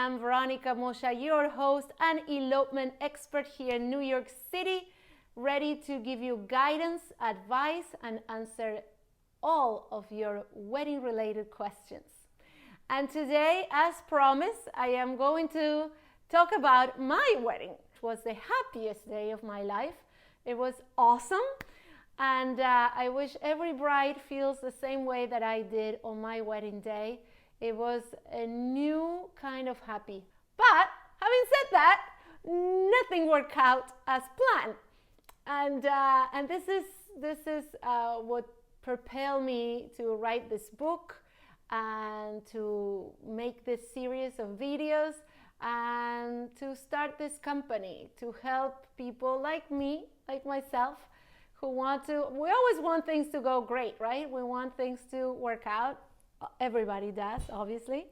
am Veronica Moya, your host and elopement expert here in New York City, ready to give you guidance, advice, and answer all of your wedding-related questions. And today, as promised, I am going to talk about my wedding. It was the happiest day of my life. It was awesome. And I wish every bride feels the same way that I did on my wedding day. It was a new kind of happy. But having said that, nothing worked out as planned. And this is what propelled me to write this book and to make this series of videos and to start this company to help people like me, like myself, who we always want things to go great, right? We want things to work out. Everybody does, obviously.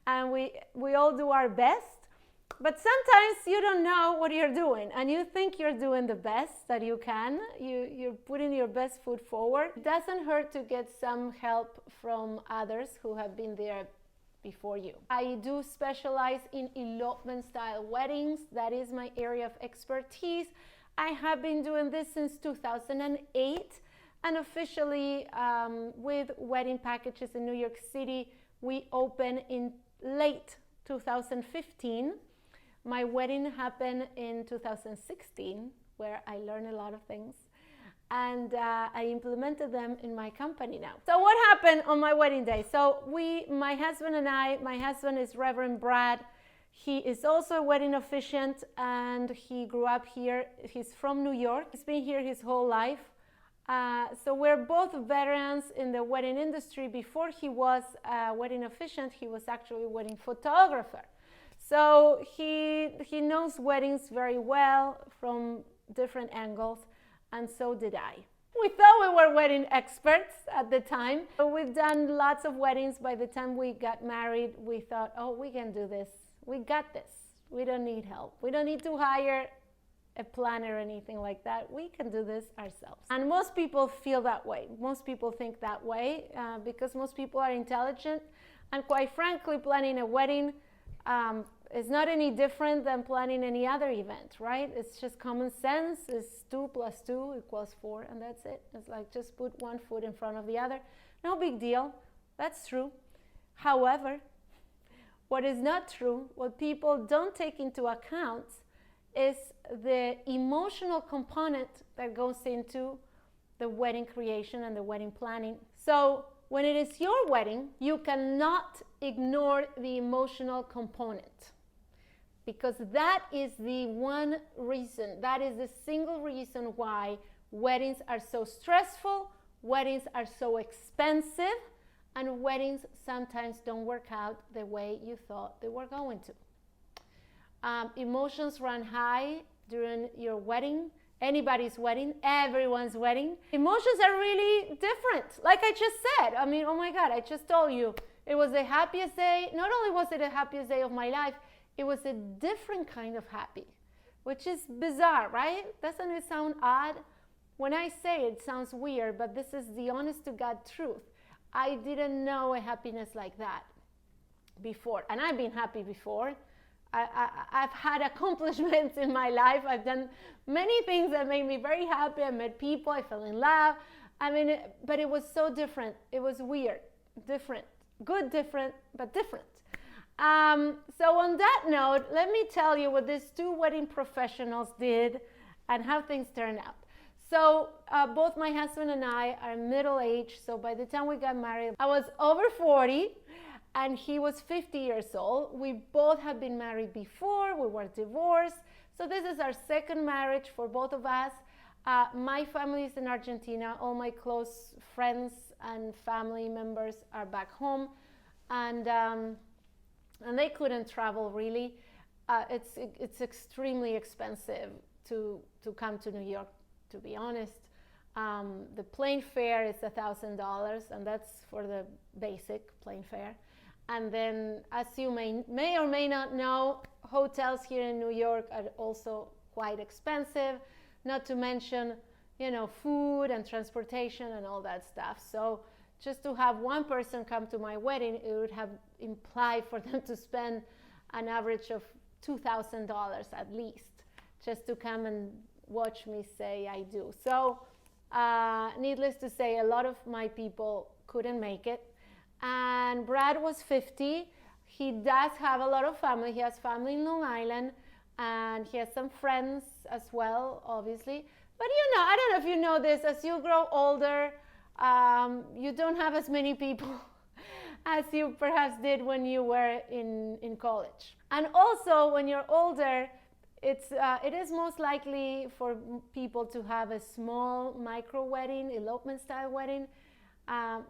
And we all do our best. But sometimes you don't know what you're doing and you think you're doing the best that you can. You're putting your best foot forward. It doesn't hurt to get some help from others who have been there before you. I do specialize in elopement style weddings. That is my area of expertise. I have been doing this since 2008, and officially with wedding packages in New York City, we opened in late 2015. My wedding happened in 2016, where I learned a lot of things, and I implemented them in my company now. So what happened on my wedding day? So my husband is Reverend Brad. He is also a wedding officiant, and he grew up here. He's from New York. He's been here his whole life. So we're both veterans in the wedding industry. Before he was a wedding officiant, he was actually a wedding photographer. So he knows weddings very well from different angles, and so did I. We thought we were wedding experts at the time. So we've done lots of weddings. By the time we got married, we thought, oh, we can do this. We got this. We don't need help. We don't need to hire a planner or anything like that. We can do this ourselves. And most people feel that way. Most people think that way because most people are intelligent. And quite frankly, planning a wedding is not any different than planning any other event, right? It's just common sense. It's 2 + 2 = 4, and that's it. It's like just put one foot in front of the other. No big deal. That's true. However, what is not true, what people don't take into account, is the emotional component that goes into the wedding creation and the wedding planning. So when it is your wedding, you cannot ignore the emotional component, because that is the one reason, that is the single reason why weddings are so stressful, weddings are so expensive, and weddings sometimes don't work out the way you thought they were going to. Emotions run high during your wedding, anybody's wedding, everyone's wedding. Emotions are really different. Like I just said, I mean, oh my God, I just told you, it was the happiest day. Not only was it the happiest day of my life, it was a different kind of happy, which is bizarre, right? Doesn't it sound odd? When I say it, it sounds weird, but this is the honest to God truth. I didn't know a happiness like that before, and I've been happy before. I've had accomplishments in my life. I've done many things that made me very happy. I met people, I fell in love. I mean, but it was so different. It was weird, different, good, different, but different. So on that note, let me tell you what these 2 wedding professionals did and how things turned out. So both my husband and I are middle-aged. So by the time we got married, I was over 40 and he was 50 years old. We both had been married before. We were divorced. So this is our second marriage for both of us. My family is in Argentina. All my close friends and family members are back home. And they couldn't travel really. It's extremely expensive to come to New York, to be honest. The plane fare is $1,000, and that's for the basic plane fare. And then, as you may or may not know, hotels here in New York are also quite expensive, not to mention, food and transportation and all that stuff. So just to have one person come to my wedding, it would have implied for them to spend an average of $2,000 at least, just to come and watch me say I do. So needless to say, a lot of my people couldn't make it. And Brad was 50. He does have a lot of family. He has family in Long Island, and he has some friends as well, obviously. But I don't know if you know this, as you grow older, you don't have as many people as you perhaps did when you were in college. And also, when you're older, it is most likely for people to have a small micro wedding, elopement style wedding.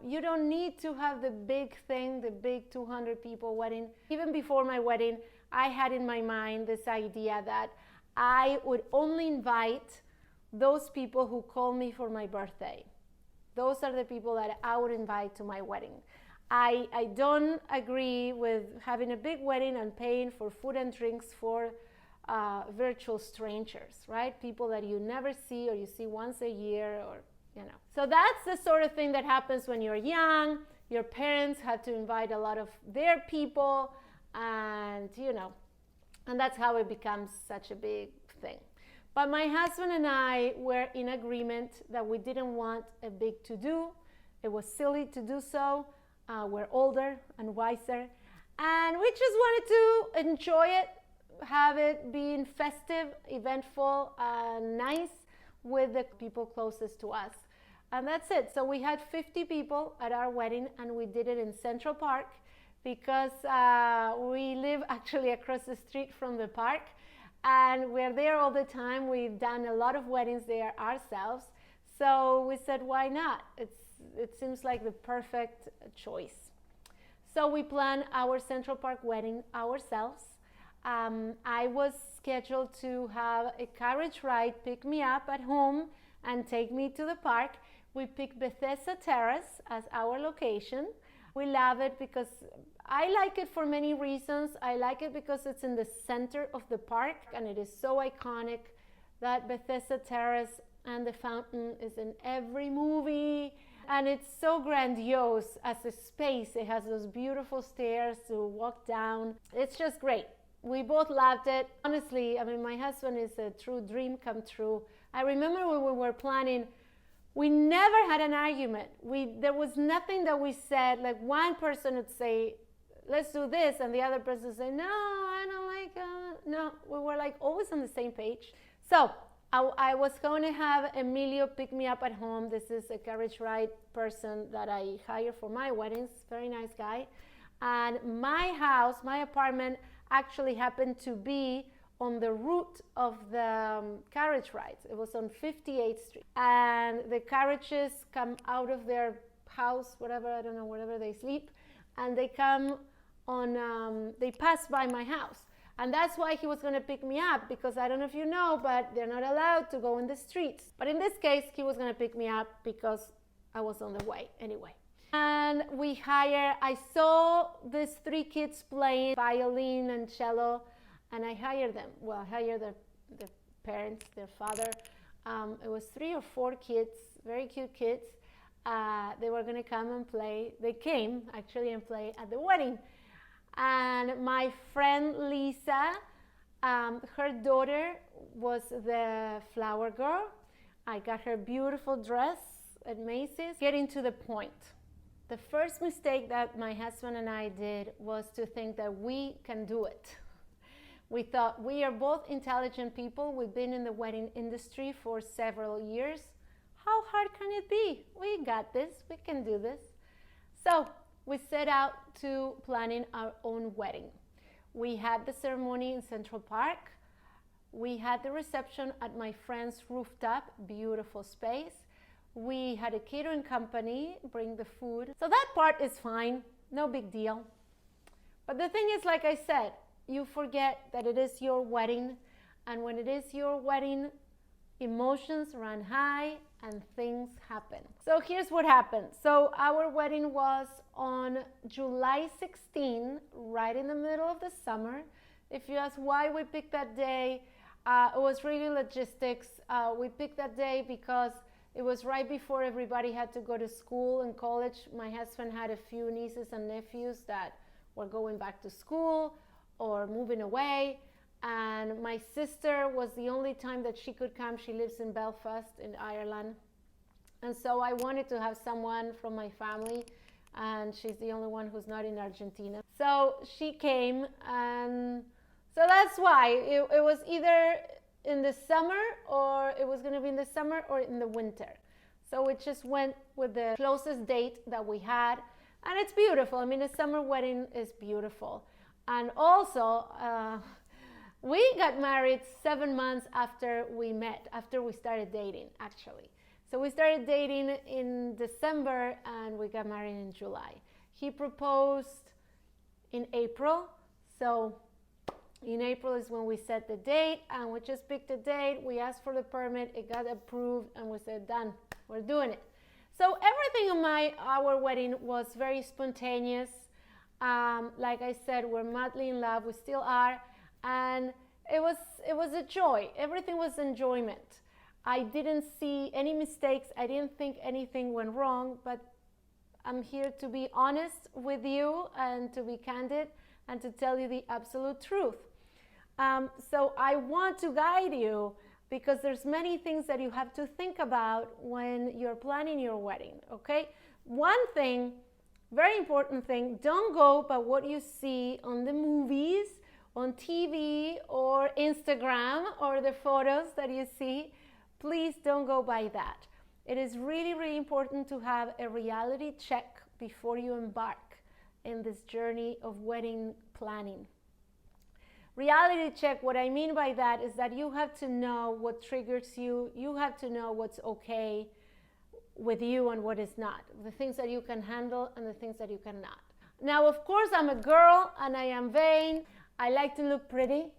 You don't need to have the big thing, the big 200 people wedding. Even before my wedding, I had in my mind this idea that I would only invite those people who call me for my birthday. Those are the people that I would invite to my wedding. I don't agree with having a big wedding and paying for food and drinks for virtual strangers, right? People that you never see or you see once a year, or So that's the sort of thing that happens when you're young. Your parents have to invite a lot of their people, and and that's how it becomes such a big thing. But my husband and I were in agreement that we didn't want a big to-do. It was silly to do so. We're older and wiser, and we just wanted to enjoy it, have it being festive, eventful, nice with the people closest to us. And that's it. So we had 50 people at our wedding, and we did it in Central Park because we live actually across the street from the park, and we're there all the time. We've done a lot of weddings there ourselves. So we said, why not? It seems like the perfect choice. So we planned our Central Park wedding ourselves. I was scheduled to have a carriage ride pick me up at home and take me to the park. We picked Bethesda Terrace as our location. We love it because I like it for many reasons. I like it because it's in the center of the park, and it is so iconic. That Bethesda Terrace and the fountain is in every movie, and it's so grandiose as a space. It has those beautiful stairs to walk down. It's just great. We both loved it. Honestly, I mean, my husband is a true dream come true. I remember when we were planning, we never had an argument. There was nothing that we said, like one person would say, let's do this, and the other person would say, no, I don't like it. No, we were like always on the same page. So I was going to have Emilio pick me up at home. This is a carriage ride person that I hire for my weddings, very nice guy. And my house, my apartment, actually happened to be on the route of the carriage rides. It was on 58th Street. And the carriages come out of their house, whatever, I don't know, wherever they sleep, and they come on, they pass by my house. And that's why he was gonna pick me up, because I don't know if you know, but they're not allowed to go in the streets. But in this case, he was gonna pick me up because I was on the way anyway. And I saw these 3 kids playing violin and cello, and I hired them. Well, I hired their parents, their father. It was 3 or 4 kids, very cute kids. They were gonna come and play. They came actually and play at the wedding. And my friend Lisa, her daughter was the flower girl. I got her beautiful dress at Macy's. Getting to the point. The first mistake that my husband and I did was to think that we can do it. We thought, we are both intelligent people. We've been in the wedding industry for several years. How hard can it be? We got this, we can do this. So we set out to planning our own wedding. We had the ceremony in Central Park. We had the reception at my friend's rooftop, beautiful space. We had a catering company bring the food. So that part is fine, no big deal. But the thing is, like I said, you forget that it is your wedding, and when it is your wedding, emotions run high and things happen. So here's what happened. So our wedding was on July 16, right in the middle of the summer. If you ask why we picked that day, it was really logistics. We picked that day because it was right before everybody had to go to school and college. My husband had a few nieces and nephews that were going back to school, or moving away. And my sister was the only time that she could come. She lives in Belfast in Ireland. And so I wanted to have someone from my family, and she's the only one who's not in Argentina. So she came, and so that's why it was either in the summer, or it was going to be in the summer or in the winter. So it just went with the closest date that we had, and it's beautiful. I mean, a summer wedding is beautiful. And also, we got married 7 months after we met, after we started dating, actually. So we started dating in December and we got married in July. He proposed in April. So in April is when we set the date, and we just picked a date. We asked for the permit, it got approved, and we said, done, we're doing it. So everything on our wedding was very spontaneous. Like I said, we're madly in love, we still are. And it was a joy. Everything was enjoyment. I didn't see any mistakes. I didn't think anything went wrong, but I'm here to be honest with you and to be candid and to tell you the absolute truth. So I want to guide you, because there's many things that you have to think about when you're planning your wedding, okay? One thing, very important thing, don't go by what you see on the movies, on TV or Instagram, or the photos that you see. Please don't go by that. It is really, really important to have a reality check before you embark in this journey of wedding planning. Reality check, what I mean by that is that you have to know what triggers you. You have to know what's okay with you and what is not. The things that you can handle and the things that you cannot. Now, of course, I'm a girl and I am vain. I like to look pretty.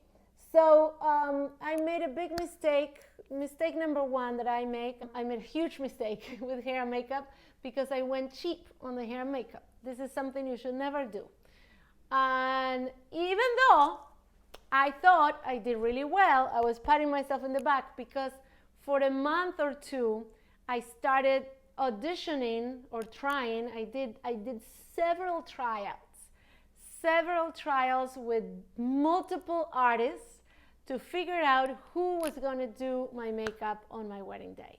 So I made a big mistake. Mistake number one that I made a huge mistake with hair and makeup, because I went cheap on the hair and makeup. This is something you should never do. And even though I thought I did really well, I was patting myself in the back, because for a month or two, I started auditioning or trying. I did several trials with multiple artists to figure out who was going to do my makeup on my wedding day.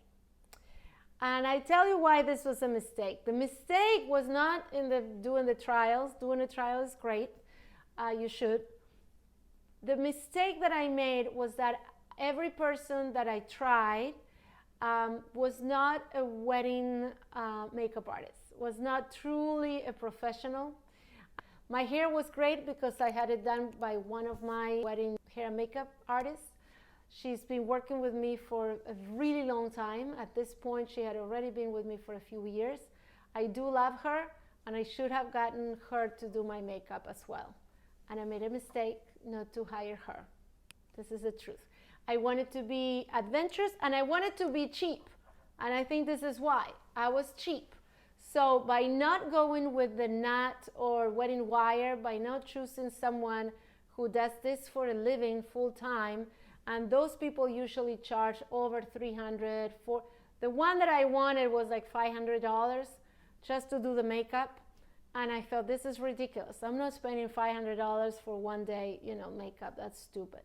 And I tell you why this was a mistake. The mistake was not in doing the trials. Doing a trial is great. You should. The mistake that I made was that every person that I tried was not a wedding makeup artist, was not truly a professional. My hair was great because I had it done by one of my wedding hair and makeup artists. She's been working with me for a really long time. At this point, she had already been with me for a few years. I do love her, and I should have gotten her to do my makeup as well. And I made a mistake not to hire her. This is the truth. I wanted to be adventurous, and I wanted to be cheap. And I think this is why. I was cheap. So by not going with the knot or wedding wire, by not choosing someone who does this for a living full time, and those people usually charge over $300 for the one that I wanted was like $500 just to do the makeup, and I thought, this is ridiculous. I'm not spending $500 for one day, makeup. That's stupid.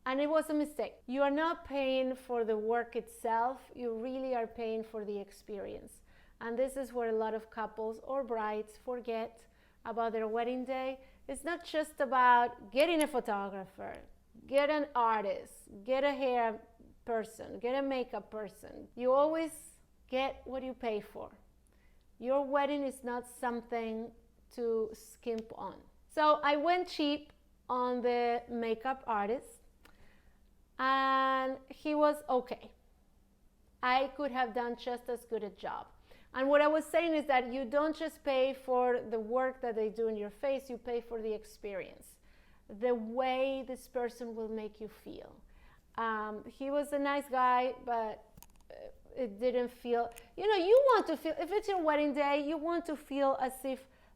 And it was a mistake. You are not paying for the work itself. You really are paying for the experience. And this is where a lot of couples or brides forget about their wedding day. It's not just about getting a photographer, get an artist, get a hair person, get a makeup person. You always get what you pay for. Your wedding is not something to skimp on. So I went cheap on the makeup artist, and he was okay. I could have done just as good a job. And what I was saying is that you don't just pay for the work that they do in your face, you pay for the experience, the way this person will make you feel. He was a nice guy, but it didn't feel, you want to feel, if it's your wedding day, you want to feel as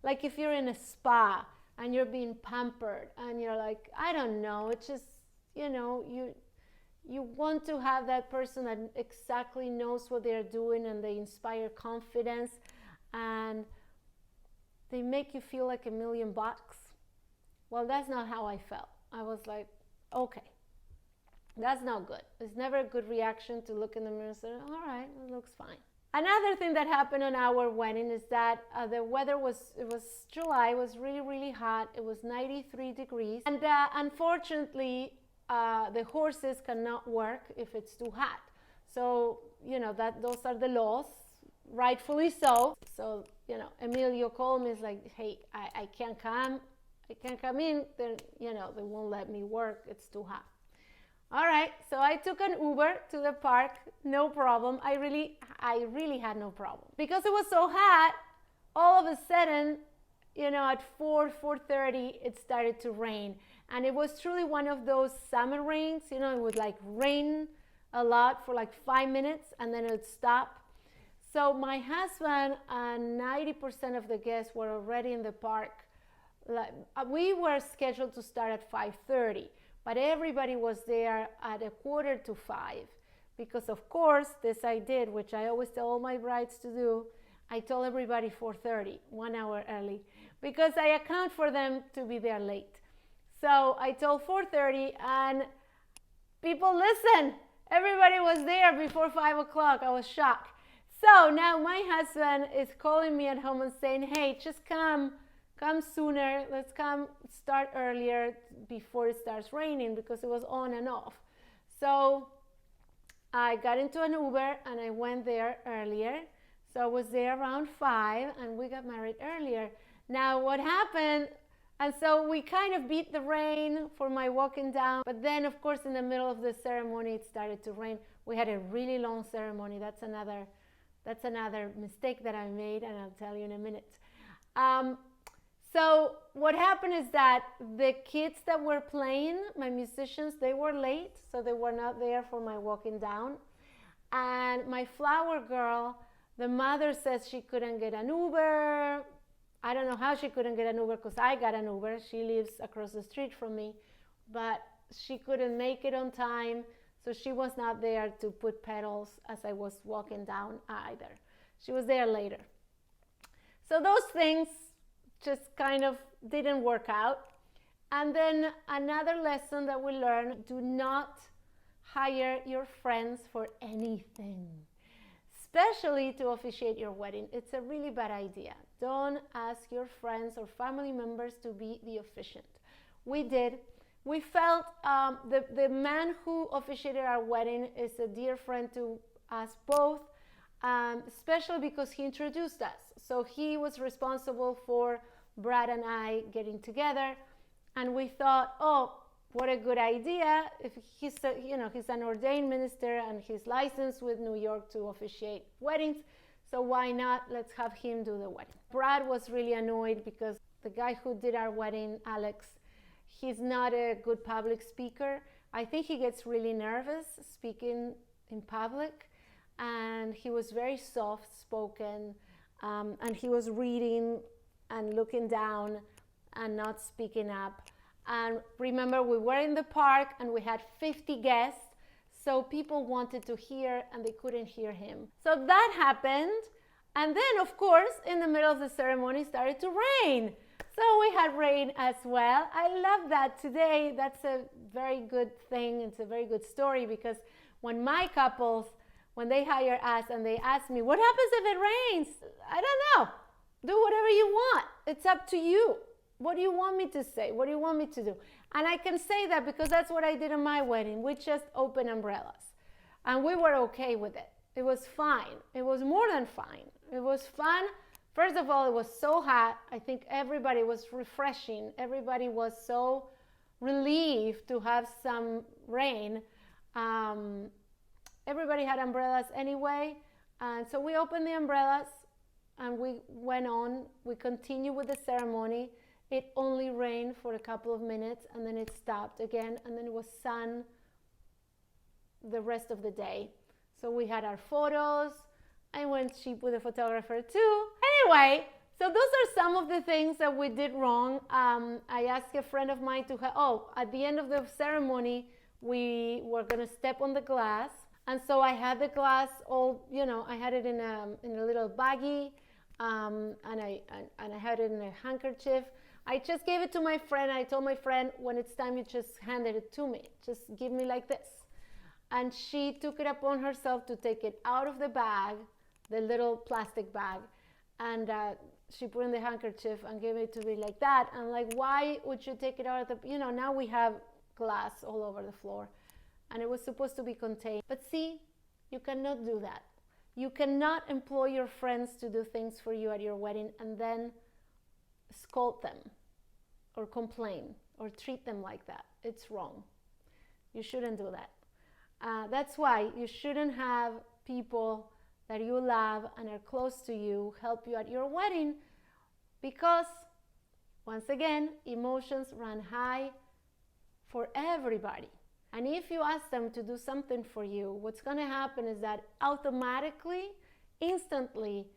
like if you're in a spa and you're being pampered and you're like, I don't know, it's just, you want to have that person that exactly knows what they're doing, and they inspire confidence and they make you feel like $1,000,000. Well, that's not how I felt. I was like, okay, that's not good. It's never a good reaction to look in the mirror and say, all right, it looks fine. Another thing that happened on our wedding is that the weather it was July, it was really, really hot. It was 93 degrees. And unfortunately, the horses cannot work if it's too hot. So, those are the laws, rightfully so. So, Emilio called me, it's like, hey, I can't come in, then, they won't let me work, it's too hot. All right, so I took an Uber to the park, no problem. I really had no problem. Because it was so hot, all of a sudden, at 4:30, it started to rain. And it was truly one of those summer rains, it would like rain a lot for like 5 minutes and then it would stop. So my husband and 90% of the guests were already in the park. We were scheduled to start at 5:30. But everybody was there at 4:45 because, of course, this I did, which I always tell all my brides to do. I told everybody 4:30, 1 hour early, because I account for them to be there late. So I told 4:30, and people listen. Everybody was there before 5 o'clock. I was shocked. So now my husband is calling me at home and saying, hey, just come sooner, let's come start earlier before it starts raining, because it was on and off. So I got into an Uber and I went there earlier. So I was there around 5 and we got married earlier. Now what happened, and so we kind of beat the rain for my walking down, but then of course in the middle of the ceremony it started to rain. We had a really long ceremony. That's another mistake that I made, and I'll tell you in a minute. So what happened is that the kids that were playing, my musicians, they were late, so they were not there for my walking down. And my flower girl, the mother says she couldn't get an Uber. I don't know how she couldn't get an Uber, because I got an Uber. She lives across the street from me, but she couldn't make it on time, so she was not there to put petals as I was walking down either. She was there later. So those things just kind of didn't work out. And then another lesson that we learned: do not hire your friends for anything, especially to officiate your wedding. It's a really bad idea. Don't ask your friends or family members to be the officiant. We did. We felt the man who officiated our wedding is a dear friend to us both, especially because he introduced us. So he was responsible for Brad and I getting together, and we thought, oh, what a good idea. If he's an ordained minister and he's licensed with New York to officiate weddings, so why not? Let's have him do the wedding. Brad was really annoyed because the guy who did our wedding, Alex, he's not a good public speaker. I think he gets really nervous speaking in public, and he was very soft-spoken, and he was reading and looking down and not speaking up. And remember, we were in the park and we had 50 guests, so people wanted to hear and they couldn't hear him. So that happened, and then of course in the middle of the ceremony started to rain. So we had rain as well. I love that today. That's a very good thing. It's a very good story, because when my couples, when they hire us and they ask me, what happens if it rains? I don't know. Do whatever you want. It's up to you. What do you want me to say? What do you want me to do? And I can say that because that's what I did in my wedding. We just opened umbrellas and we were okay with it. It was fine. It was more than fine. It was fun. First of all, it was so hot. I think everybody was refreshing. Everybody was so relieved to have some rain. Everybody had umbrellas anyway. And so we opened the umbrellas and we went on. We continued with the ceremony. It only rained for a couple of minutes and then it stopped again, and then it was sun the rest of the day. So we had our photos. I went cheap with a photographer too. Anyway, so those are some of the things that we did wrong. I asked a friend of mine at the end of the ceremony, we were gonna step on the glass. And so I had the glass all, I had it in a little baggie, and I had it in a handkerchief. I just gave it to my friend. I told my friend, when it's time, you just handed it to me. Just give me like this. And she took it upon herself to take it out of the bag, the little plastic bag, and she put in the handkerchief and gave it to me like that. And like, why would you take it out of the, now we have glass all over the floor, and it was supposed to be contained. But see, you cannot do that. You cannot employ your friends to do things for you at your wedding and then scold them or complain or treat them like that. It's wrong. You shouldn't do that. That's why you shouldn't have people that you love and are close to you help you at your wedding, because once again, emotions run high for everybody. And if you ask them to do something for you, what's going to happen is that automatically, instantly,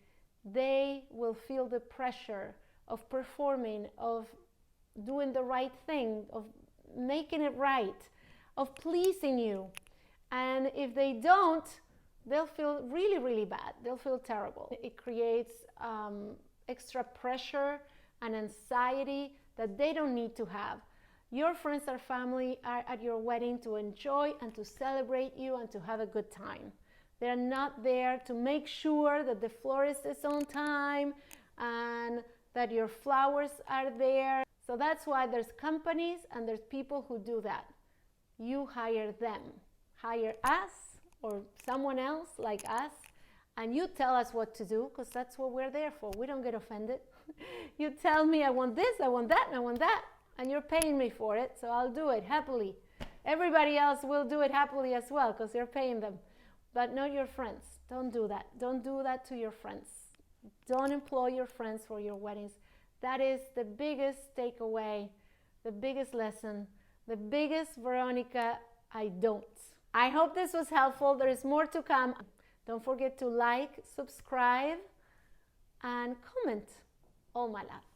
they will feel the pressure of performing, of doing the right thing, of making it right, of pleasing you. And if they don't, they'll feel really, really bad. They'll feel terrible. It creates extra pressure and anxiety that they don't need to have. Your friends or family are at your wedding to enjoy and to celebrate you and to have a good time. They're not there to make sure that the florist is on time and that your flowers are there. So that's why there's companies and there's people who do that. You hire them. Hire us or someone else like us, and you tell us what to do, because that's what we're there for. We don't get offended. You tell me, I want this, I want that, and I want that, and you're paying me for it, so I'll do it happily. Everybody else will do it happily as well, because you're paying them. But not your friends. Don't do that. Don't do that to your friends. Don't employ your friends for your weddings. That is the biggest takeaway, the biggest lesson, the biggest Veronica, I don't. I hope this was helpful. There is more to come. Don't forget to like, subscribe, and comment. All my love.